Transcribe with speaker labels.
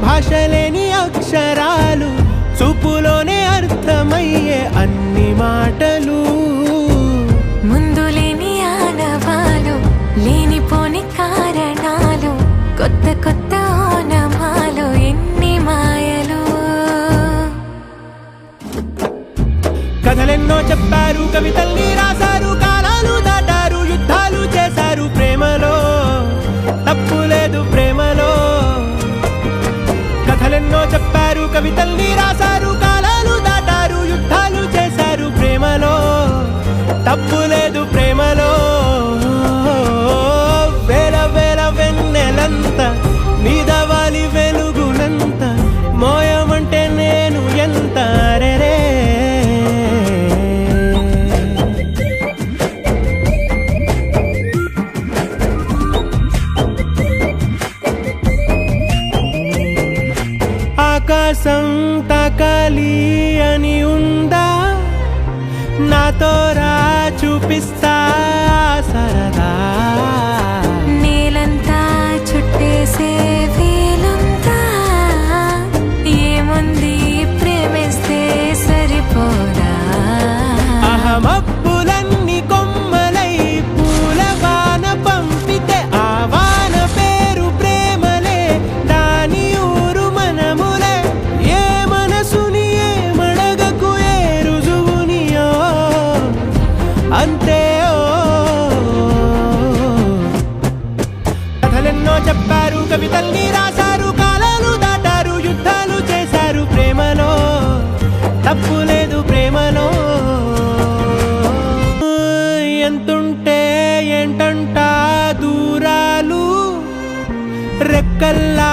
Speaker 1: భాషలేని అక్షరాలు చూపులోనే అర్థమయ్యే అన్ని మాటలు
Speaker 2: ముందు లేని ఆనవాలు లేనిపోని కారణాలు కొత్త కొత్త ఓనమాలు ఎన్ని మాయలు
Speaker 1: కథలెన్నో చెప్పారు కవితల్ని రాశారు కాలాలు దాటారు యుద్ధాలు చేశారు ప్రేమలో తప్పు లేదు ప్రేమలో కథలెన్నో చెప్పారు కవితల్ని రాశారు కాలాలు దాటారు యుద్ధాలు చేశారు ప్రేమలో తప్పు లేదు ప్రేమలో వేల వేల వెన్నెలంత నీదవాలి వెలుగునంత మోయమంటే నేను ఎంత రే ఆకాశం తాకాలి అని ఉందా నాతో రా చూపిస్తా సరదా
Speaker 2: నేలంతా చుట్టేసే వీలుందా ఏముంది ప్రేమిస్తే సరిపోదా
Speaker 1: అహమప్పులన్నీ కొమ్మలై పూలవాన పంపితే ఆ వాన పేరు ప్రేమలే దాని ఊరు మనములే ఏ మనసుని ఏ మడగకు ఏ రుజువునియో అంతే కథలెన్నో చెప్పారు కవితల్ని రాశారు కాలాలు దాటారు యుద్ధాలు చేశారు ప్రేమలో తప్పు లేదు ప్రేమలో ఎంతుంటే ఏంటంట దూరాలు రెక్కల్లా